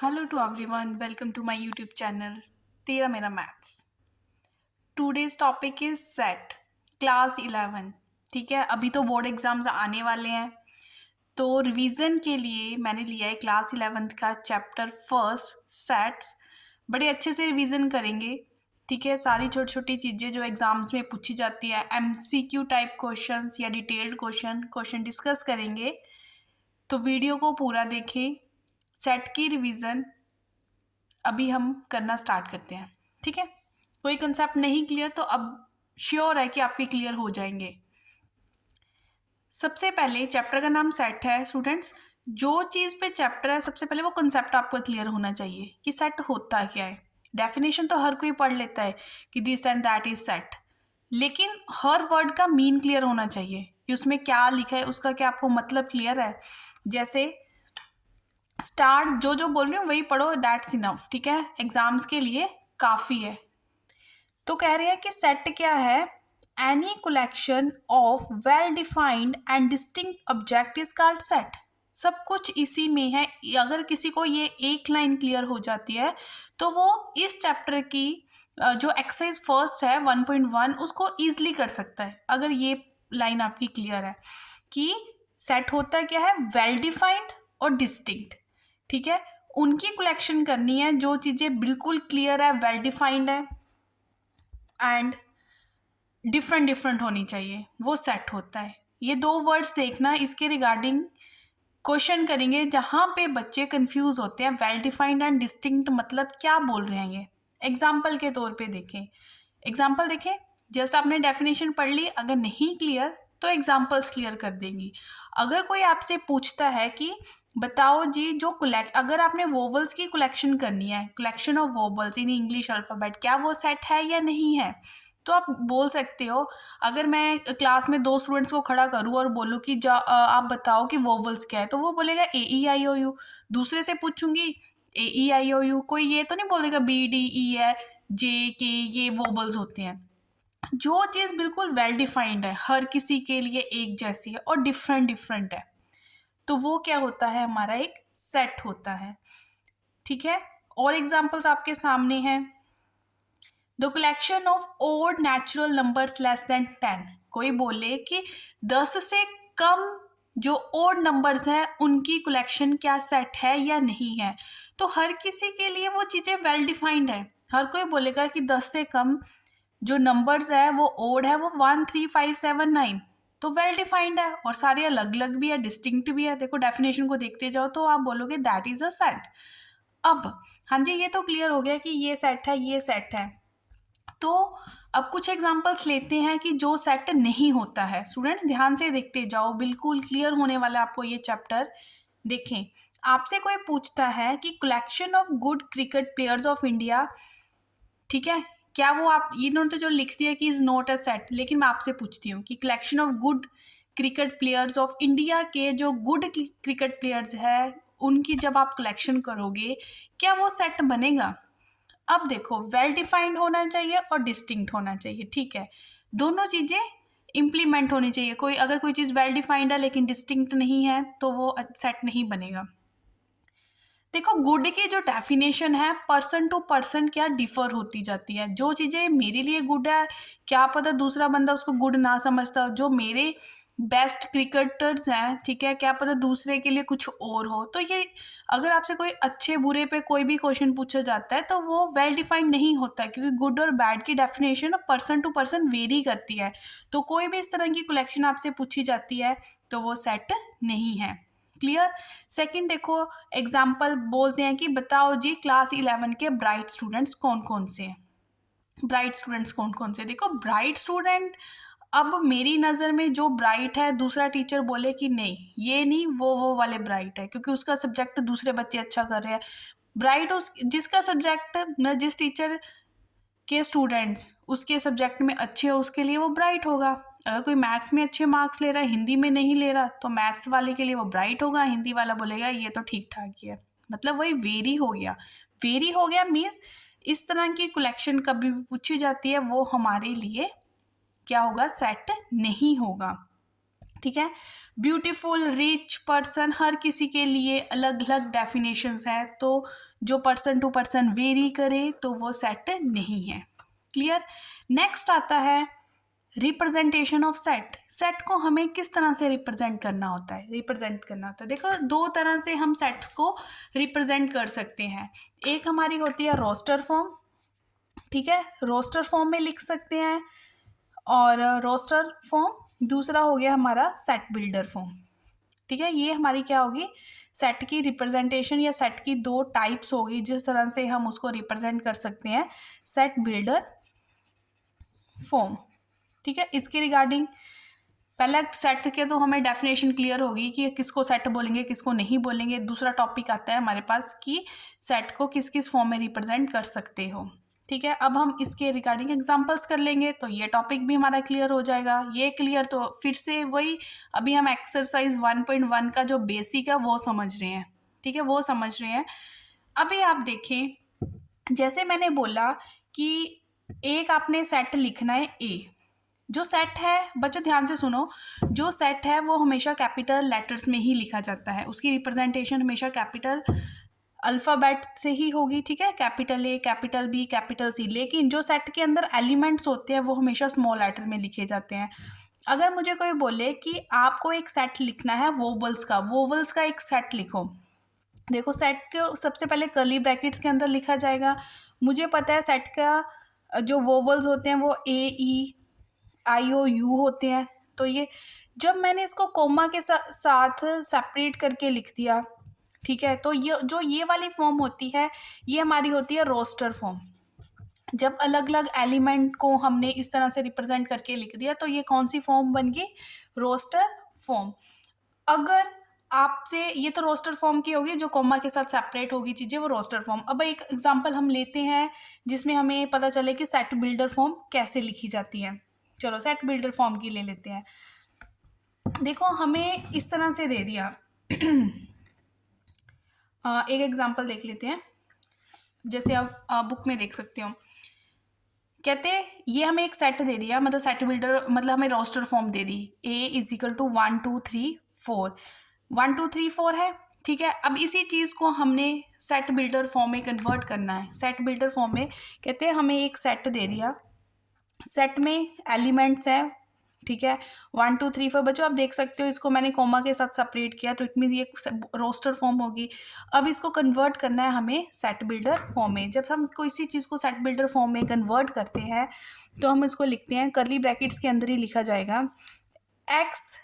Hello to everyone, welcome to my YouTube channel तेरा मेरा maths. Today's topic is set class 11। ठीक है, अभी तो बोर्ड एग्जाम्स आने वाले हैं, तो रिवीजन के लिए मैंने लिया है क्लास 11th का चैप्टर फर्स्ट सेट्स। बड़े अच्छे से रिवीजन करेंगे। ठीक है, सारी छोटी छोटी चीज़ें जो एग्जाम्स में पूछी जाती है, MCQ टाइप क्वेश्चंस या डिटेल्ड क्वेश्चन डिस्कस करेंगे। तो वीडियो को पूरा देखें। सेट की रिवीजन अभी हम करना स्टार्ट करते हैं। ठीक है, कोई कंसेप्ट नहीं क्लियर तो अब श्योर है कि आपके क्लियर हो जाएंगे। सबसे पहले चैप्टर का नाम सेट है स्टूडेंट्स। जो चीज़ पे चैप्टर है सबसे पहले वो कंसेप्ट आपको क्लियर होना चाहिए कि सेट होता क्या है। डेफिनेशन तो हर कोई पढ़ लेता है कि this and that is set, लेकिन हर वर्ड का मीन क्लियर होना चाहिए कि उसमें क्या लिखा है, उसका क्या आपको मतलब क्लियर है। जैसे स्टार्ट जो जो बोल रही हूँ वही पढ़ो, दैट्स इनफ। ठीक है, एग्जाम्स के लिए काफ़ी है। तो कह रहे हैं कि सेट क्या है, any collection of well defined and distinct object is called set. सब कुछ इसी में है। अगर किसी को ये एक लाइन क्लियर हो जाती है तो वो इस चैप्टर की जो एक्सरसाइज फर्स्ट है 1.1 उसको ईजिली कर सकता है, अगर ये लाइन आपकी क्लियर है कि सेट होता क्या है, वेल डिफाइंड और डिस्टिंक्ट। ठीक है, उनकी कलेक्शन करनी है जो चीज़ें बिल्कुल क्लियर है, वेल डिफाइंड है एंड डिफरेंट डिफरेंट होनी चाहिए, वो सेट होता है। ये दो वर्ड्स देखना, इसके रिगार्डिंग क्वेश्चन करेंगे जहाँ पे बच्चे कंफ्यूज होते हैं। वेल डिफाइंड एंड डिस्टिंक्ट मतलब क्या बोल रहे हैं ये। एग्जाम्पल के तौर पे देखें, एग्जाम्पल देखें। जस्ट आपने डेफिनेशन पढ़ ली, अगर नहीं क्लियर तो एग्जाम्पल्स क्लियर कर देंगी। अगर कोई आपसे पूछता है कि बताओ जी जो अगर आपने वोवल्स की कलेक्शन करनी है, collection of vowels in English alphabet, क्या वो सेट है या नहीं है, तो आप बोल सकते हो। अगर मैं क्लास में दो स्टूडेंट्स को खड़ा करूँ और बोलूँ कि आप बताओ कि वोवल्स क्या है, तो वो बोलेगा AEIOU। दूसरे से पूछूंगी AEIOU, कोई ये तो नहीं बोलेगा BDE है, JK, ये वोवल्स होते हैं। जो चीज़ बिल्कुल वेल डिफाइंड है, हर किसी के लिए एक जैसी है और डिफरेंट डिफरेंट है, तो वो क्या होता है, हमारा एक सेट होता है। ठीक है, और एग्जांपल्स आपके सामने हैं। The collection of odd natural numbers less than 10। कोई बोले कि 10 से कम जो ओड नंबर्स हैं उनकी कलेक्शन क्या सेट है या नहीं है, तो हर किसी के लिए वो चीज़ें वेल डिफाइंड है। हर कोई बोलेगा कि 10 से कम जो नंबर्स है वो ओड है, वो 1 3 5 7 9, तो वेल डिफाइंड है। और सारे अलग अलग भी है, डिस्टिंक्ट भी है। देखो डेफिनेशन को देखते जाओ तो आप बोलोगे दैट इज अ सेट। अब हाँ जी, ये तो क्लियर हो गया कि ये सेट है, ये सेट है। तो अब कुछ एग्जांपल्स लेते हैं कि जो सेट नहीं होता है। स्टूडेंट्स ध्यान से देखते जाओ, बिल्कुल क्लियर होने वाला आपको ये चैप्टर। देखें, आपसे कोई पूछता है कि collection of good cricket players of India, ठीक है, क्या वो आप इन्होंने तो जो लिख दिया कि इज नॉट अ सेट, लेकिन मैं आपसे पूछती हूँ कि collection of good cricket players of India के जो गुड क्रिकेट प्लेयर्स है उनकी जब आप कलेक्शन करोगे, क्या वो सेट बनेगा। अब देखो, वेल डिफाइंड होना चाहिए और डिस्टिंक्ट होना चाहिए। ठीक है, दोनों चीज़ें इम्प्लीमेंट होनी चाहिए। कोई अगर कोई चीज़ वेल डिफाइंड है लेकिन डिस्टिंक्ट नहीं है तो वो सेट नहीं बनेगा। देखो, गुड की जो डेफिनेशन है पर्सन टू पर्सन क्या डिफर होती जाती है। जो चीज़ें मेरे लिए गुड है, क्या पता दूसरा बंदा उसको गुड ना समझता हो। जो मेरे बेस्ट क्रिकेटर्स हैं, ठीक है, क्या पता दूसरे के लिए कुछ और हो। तो ये अगर आपसे कोई अच्छे बुरे पे कोई भी क्वेश्चन पूछा जाता है तो वो वेल डिफाइंड नहीं होता, क्योंकि गुड और बैड की definition person to person vary करती है। तो कोई भी इस तरह की कलेक्शन आपसे पूछी जाती है तो वो सेट नहीं है। क्लियर। सेकंड देखो, एग्जाम्पल बोलते हैं कि बताओ जी क्लास 11 के ब्राइट स्टूडेंट्स कौन कौन से हैं। ब्राइट स्टूडेंट्स कौन कौन से, देखो ब्राइट स्टूडेंट, अब मेरी नज़र में जो ब्राइट है दूसरा टीचर बोले कि नहीं ये नहीं, वो वाले ब्राइट है क्योंकि उसका सब्जेक्ट दूसरे बच्चे अच्छा कर रहे हैं। ब्राइट उस जिसका सब्जेक्ट न जिस टीचर के स्टूडेंट्स उसके सब्जेक्ट में अच्छे हो उसके लिए वो ब्राइट होगा। अगर कोई मैथ्स में अच्छे मार्क्स ले रहा है, हिंदी में नहीं ले रहा, तो मैथ्स वाले के लिए वो ब्राइट होगा, हिंदी वाला बोलेगा ये तो ठीक ठाक ही है। मतलब वही वेरी हो गया। वेरी हो गया मीन्स इस तरह की कलेक्शन कभी भी पूछी जाती है वो हमारे लिए क्या होगा, सेट नहीं होगा। ठीक है। ब्यूटीफुल, रिच पर्सन, हर किसी के लिए अलग अलग डेफिनेशंस है, तो जो पर्सन टू पर्सन वेरी करे तो वो सेट नहीं है। क्लियर। नेक्स्ट आता है रिप्रेजेंटेशन ऑफ सेट। सेट को हमें किस तरह से रिप्रेजेंट करना होता है। देखो, दो तरह से हम सेट्स को रिप्रेजेंट कर सकते हैं। एक हमारी होती है रोस्टर फॉर्म, ठीक है, रोस्टर फॉर्म में लिख सकते हैं, और रोस्टर फॉर्म दूसरा हो गया हमारा सेट बिल्डर फॉर्म। ठीक है, ये हमारी क्या होगी, सेट की रिप्रेजेंटेशन या सेट की दो टाइप्स होगी जिस तरह से हम उसको रिप्रेजेंट कर सकते हैं, सेट बिल्डर फॉर्म। ठीक है, इसके रिगार्डिंग पहला सेट के तो हमें डेफिनेशन क्लियर होगी कि किसको सेट बोलेंगे किसको नहीं बोलेंगे। दूसरा टॉपिक आता है हमारे पास कि सेट को किस किस फॉर्म में रिप्रेजेंट कर सकते हो। ठीक है, अब हम इसके रिगार्डिंग एग्जांपल्स कर लेंगे तो ये टॉपिक भी हमारा क्लियर हो जाएगा। ये क्लियर तो फिर से वही, अभी हम एक्सरसाइज 1.1 का जो बेसिक है वो समझ रहे हैं। ठीक है, वो समझ रहे हैं। अभी आप देखें, जैसे मैंने बोला कि एक आपने सेट लिखना है ए। जो सेट है, बच्चों ध्यान से सुनो, जो सेट है वो हमेशा कैपिटल लेटर्स में ही लिखा जाता है, उसकी रिप्रेजेंटेशन हमेशा कैपिटल अल्फ़ाबेट से ही होगी। ठीक है, capital A, capital B, capital C. लेकिन जो सेट के अंदर एलिमेंट्स होते हैं वो हमेशा स्मॉल लेटर में लिखे जाते हैं। अगर मुझे कोई बोले कि आपको एक सेट लिखना है वोवल्स का एक सेट लिखो, देखो सेट को सबसे पहले कर्ली ब्रैकेट्स के अंदर लिखा जाएगा। मुझे पता है सेट का जो वोवल्स होते हैं वो ए, ई, आई, ओ, यू होते हैं। तो ये जब मैंने इसको कोमा के साथ सेपरेट करके लिख दिया, ठीक है, तो ये वाली फॉर्म होती है, ये हमारी होती है रोस्टर फॉर्म। जब अलग अलग एलिमेंट को हमने इस तरह से रिप्रेजेंट करके लिख दिया तो ये कौन सी फॉर्म बन गई, रोस्टर फॉर्म। अगर आपसे, ये तो रोस्टर फॉर्म की होगी, जो कोमा के साथ सेपरेट होगी चीज़ें वो रोस्टर फॉर्म। अब एक एग्जांपल हम लेते हैं जिसमें हमें पता चले कि सेट बिल्डर फॉर्म कैसे लिखी जाती है। चलो सेट बिल्डर फॉर्म की ले लेते हैं। देखो हमें इस तरह से दे दिया एक एग्जांपल देख लेते हैं, जैसे आप बुक में देख सकते हो। कहते ये हमें एक सेट दे दिया, मतलब सेट बिल्डर, मतलब हमें रोस्टर फॉर्म दे दी, ए इज इक्वल टू 1 2 3 4, 1 2 3 4 है। ठीक है, अब इसी चीज़ को हमने सेट बिल्डर फॉर्म में कन्वर्ट करना है। सेट बिल्डर फॉर्म में कहते हैं हमें एक सेट दे दिया, सेट में एलिमेंट्स है, ठीक है, 1 2 3 4। बच्चों आप देख सकते हो इसको मैंने कोमा के साथ सेपरेट किया, तो इट मीन ये रोस्टर फॉर्म होगी। अब इसको कन्वर्ट करना है हमें सेट बिल्डर फॉर्म में। जब हम किसी चीज़ को सेट बिल्डर फॉर्म में कन्वर्ट करते हैं तो हम इसको लिखते हैं, कर्ली ब्रैकेट्स के अंदर ही लिखा जाएगा, एक्स,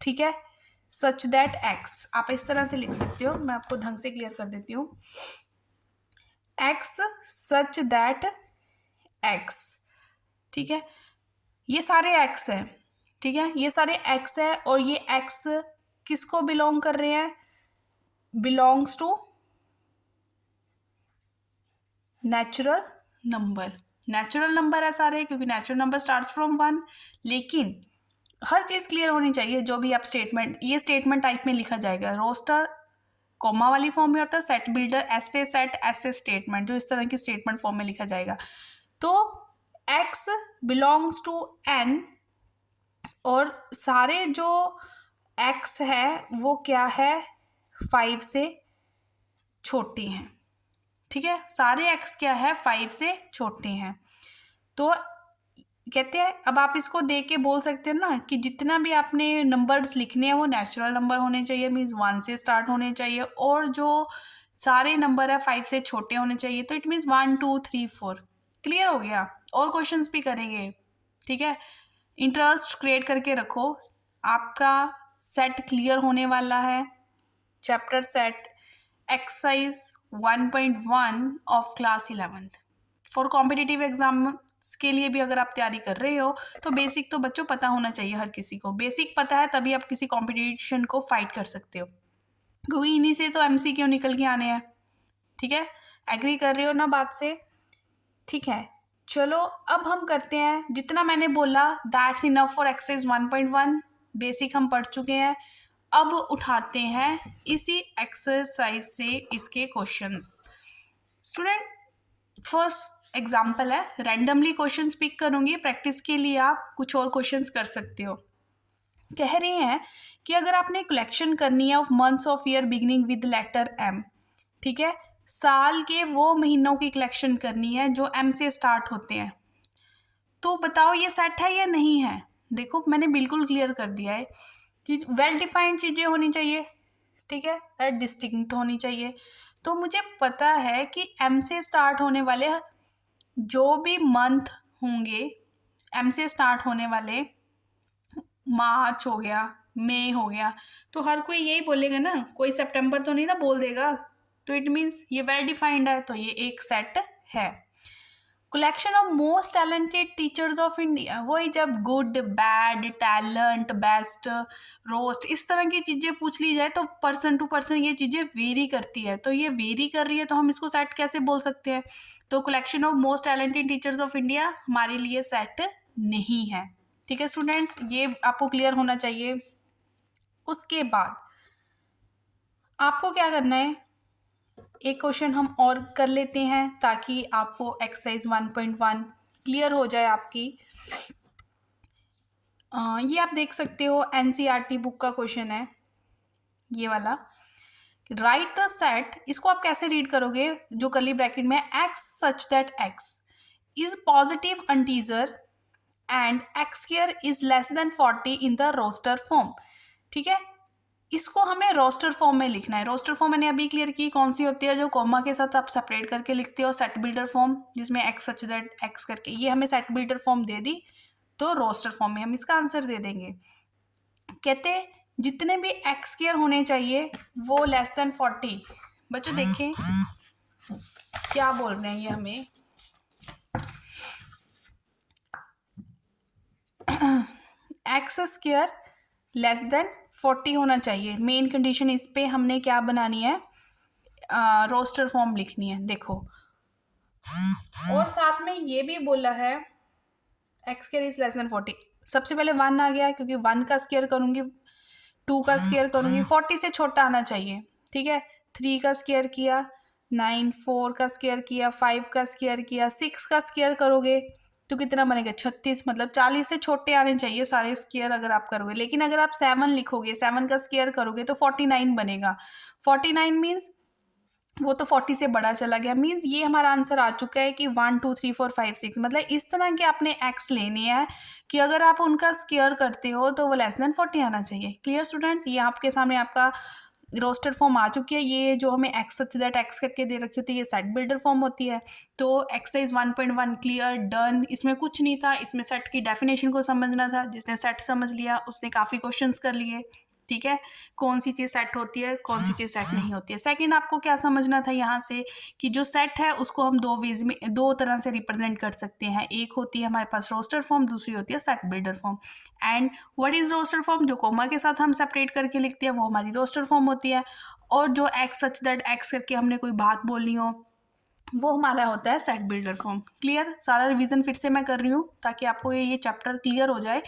ठीक है, सच दैट एक्स। आप इस तरह से लिख सकते हो, मैं आपको ढंग से क्लियर कर देती हूँ, एक्स सच दैट एक्स। ठीक है, ये सारे एक्स हैं, ठीक है, ये सारे एक्स है, और ये एक्स किसको बिलोंग कर रहे हैं, belongs to natural number. Natural number है सारे, क्योंकि नेचुरल नंबर स्टार्ट्स फ्रॉम 1। लेकिन हर चीज़ क्लियर होनी चाहिए, जो भी आप स्टेटमेंट, ये स्टेटमेंट टाइप में लिखा जाएगा। रोस्टर कॉमा वाली फॉर्म में होता है, सेट बिल्डर ऐसे सेट ऐसे स्टेटमेंट, जो इस तरह की स्टेटमेंट फॉर्म में लिखा जाएगा। तो एक्स बिलोंग्स टू एन, और सारे जो एक्स है वो क्या है, 5 से छोटे हैं। ठीक है, सारे एक्स क्या है, 5 से छोटे हैं। तो कहते हैं, अब आप इसको देख के बोल सकते हो ना कि जितना भी आपने नंबर्स लिखने हैं वो नेचुरल नंबर होने चाहिए, मीन्स 1 से स्टार्ट होने चाहिए, और जो सारे नंबर है 5 से छोटे होने चाहिए, तो इट मीन्स 1 2 3 4। क्लियर हो गया, और क्वेश्चंस भी करेंगे। ठीक है, इंटरेस्ट क्रिएट करके रखो, आपका सेट क्लियर होने वाला है। Chapter set, exercise 1.1 of class 11th। For competitive exam के लिए भी अगर आप तैयारी कर रहे हो तो बेसिक तो बच्चों पता होना चाहिए, हर किसी को बेसिक पता है, तभी आप किसी कॉम्पिटिशन को फाइट कर सकते हो, क्योंकि इन्हीं से तो MCQ निकल के आने हैं। ठीक है, एग्री कर रहे हो ना बात से? ठीक है, चलो अब हम करते हैं, जितना मैंने बोला that's enough for exercise 1.1। Basic हम पढ़ चुके हैं, अब उठाते हैं इसी एक्सरसाइज से इसके क्वेश्चंस। स्टूडेंट फर्स्ट एग्जांपल है, रैंडमली क्वेश्चंस पिक करूंगी, प्रैक्टिस के लिए आप कुछ और क्वेश्चंस कर सकते हो। कह रहे हैं कि अगर आपने कलेक्शन करनी है of months of year beginning with letter M, ठीक है, साल के वो महीनों की कलेक्शन करनी है जो एम से स्टार्ट होते हैं, तो बताओ ये सेट है या नहीं है। देखो मैंने बिल्कुल क्लियर कर दिया है कि वेल डिफाइंड चीज़ें होनी चाहिए, ठीक है, और डिस्टिंक्ट होनी चाहिए। तो मुझे पता है कि एम से स्टार्ट होने वाले जो भी मंथ होंगे, एम से स्टार्ट होने वाले, मार्च हो गया, मई हो गया, तो हर कोई यही बोलेगा ना, कोई सितंबर तो नहीं ना बोल देगा। तो इट मीन्स ये वेल डिफाइंड है, तो ये एक सेट है। Collection of most talented teachers of India, वही जब good, bad, talent, best, roast, इस तरह की चीज़ें पूछ ली जाए तो पर्सन टू पर्सन ये चीज़ें वेरी करती है। तो ये वेरी कर रही है तो हम इसको सेट कैसे बोल सकते हैं। तो collection of most talented teachers of India हमारे लिए सेट नहीं है। ठीक है स्टूडेंट्स, ये आपको क्लियर होना चाहिए। उसके बाद आपको क्या करना है, एक क्वेश्चन हम और कर लेते हैं ताकि आपको एक्सरसाइज 1.1 क्लियर हो जाए आपकी। ये आप देख सकते हो एनसीईआरटी बुक का क्वेश्चन है ये वाला। राइट द सेट, इसको आप कैसे रीड करोगे, जो कर्ली ब्रैकेट में X such that X is positive integer and X square is less than 40 in the roster form. ठीक है, इसको हमें रोस्टर फॉर्म में लिखना है। रोस्टर फॉर्म मैंने अभी क्लियर की कौन सी होती है, जो कॉमा के साथ आप सेपरेट करके लिखते हो, सेट बिल्डर फॉर्म जिसमें एक्स सच दैट एक्स करके, ये हमें सेट बिल्डर फॉर्म दे दी तो रोस्टर फॉर्म में हम इसका आंसर दे देंगे। कहते जितने भी एक्स स्क्वायर होने चाहिए वो लेस देन 40। बच्चों देखें क्या बोल रहे हैं ये हमें, एक्स स्क्वायर लेस देन 40 होना चाहिए। मेन कंडीशन इस पे हमने क्या बनानी है, रोस्टर फॉर्म लिखनी है। देखो और साथ में ये भी बोला है x square is less than 40। सबसे पहले 1 आ गया क्योंकि 1 का स्क्वायर करूंगी, 2 का स्क्वायर करूंगी, 40 से छोटा आना चाहिए। ठीक है, 3 का स्क्वायर किया, 9, 4 का स्क्वायर किया, 5 का स्क्वायर किया, 6 का स्क्वायर करोगे तो कितना बनेगा 36। मतलब 40 से छोटे आने चाहिए सारे स्क्वायर अगर आप करोगे। लेकिन अगर आप 7 लिखोगे, 7 का स्क्वायर करोगे तो 49 बनेगा। 49 मीन्स वो तो 40 से बड़ा चला गया। मीन्स ये हमारा आंसर आ चुका है कि 1 2 3 4 5 6। मतलब इस तरह के आपने एक्स लेने हैं कि अगर आप उनका स्क्वायर करते हो तो वो लेस देन 40 आना चाहिए। क्लियर स्टूडेंट, ये आपके सामने आपका रोस्टर फॉर्म आ चुकी है। ये जो हमें एक्स सच दैट एक्स करके दे रखी होती है ये सेट बिल्डर फॉर्म होती है। तो एक्सरसाइज 1.1 क्लियर, डन। इसमें कुछ नहीं था, इसमें सेट की डेफिनेशन को समझना था। जिसने सेट समझ लिया उसने काफ़ी क्वेश्चंस कर लिए। ठीक है, कौन सी चीज़ सेट होती है, कौन सी चीज़ सेट नहीं होती है। सेकंड आपको क्या समझना था यहाँ से कि जो सेट है उसको हम दो वेज में, दो तरह से रिप्रेजेंट कर सकते हैं। एक होती है हमारे पास रोस्टर फॉर्म, दूसरी होती है set builder form. And what is roster form, जो कोमा के साथ हम सेपरेट करके लिखते हैं वो हमारी रोस्टर फॉर्म होती है। और जो एक्स सच दैट एक्स करके हमने कोई बात बोलनी हो वो हमारा होता है सेट बिल्डर फॉर्म। क्लियर, सारा रिवीजन फिर से मैं कर रही हूँ ताकि आपको ये चैप्टर क्लियर हो जाए।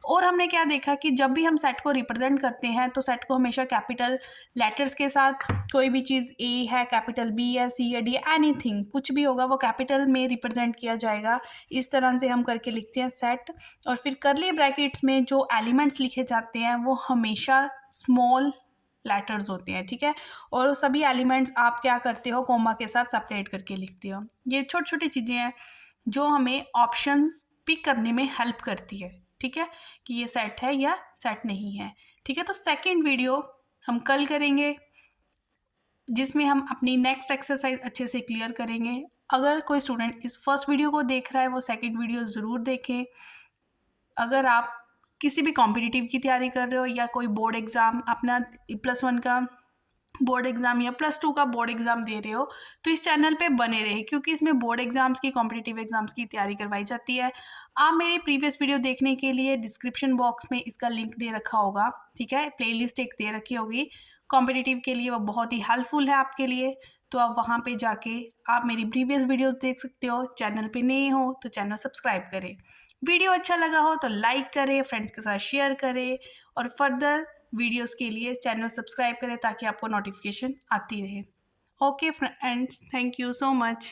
और हमने क्या देखा कि जब भी हम सेट को रिप्रेजेंट करते हैं तो सेट को हमेशा कैपिटल लेटर्स के साथ, कोई भी चीज़ ए है कैपिटल, बी है, सी है, डी है, एनीथिंग कुछ भी होगा वो कैपिटल में रिप्रेजेंट किया जाएगा। इस तरह से हम करके लिखते हैं सेट। और फिर कर्ली ब्रैकेट्स में जो एलिमेंट्स लिखे जाते हैं वो हमेशा स्मॉल लेटर्स होते हैं। ठीक है, और सभी एलिमेंट्स आप क्या करते हो, कोमा के साथ सेपरेट करके लिखते हो। ये छोटी छोटी चीज़ें हैं जो हमें ऑप्शंस पिक करने में हेल्प करती है। ठीक है, कि ये सेट है या सेट नहीं है। ठीक है, तो सेकंड वीडियो हम कल करेंगे जिसमें हम अपनी नेक्स्ट एक्सरसाइज अच्छे से क्लियर करेंगे। अगर कोई स्टूडेंट इस फर्स्ट वीडियो को देख रहा है वो सेकंड वीडियो ज़रूर देखें। अगर आप किसी भी कॉम्पिटिटिव की तैयारी कर रहे हो या कोई बोर्ड एग्ज़ाम अपना +1 का बोर्ड एग्ज़ाम या +2 का बोर्ड एग्ज़ाम दे रहे हो तो इस चैनल पे बने रहे, क्योंकि इसमें बोर्ड एग्ज़ाम्स की, कॉम्पिटिटिव एग्ज़ाम्स की तैयारी करवाई जाती है। आप मेरी प्रीवियस वीडियो देखने के लिए डिस्क्रिप्शन बॉक्स में इसका लिंक दे रखा होगा। ठीक है, प्लेलिस्ट एक दे रखी होगी कॉम्पिटिटिव के लिए, वो बहुत ही हेल्पफुल है आपके लिए। तो आप वहाँ पे जाके आप मेरी प्रीवियस वीडियोस देख सकते हो। चैनल पे नए हो तो चैनल सब्सक्राइब करें। वीडियो अच्छा लगा हो तो लाइक करें, फ्रेंड्स के साथ शेयर करें और फर्दर वीडियोस के लिए चैनल सब्सक्राइब करें ताकि आपको नोटिफिकेशन आती रहे। Okay friends, thank you so much.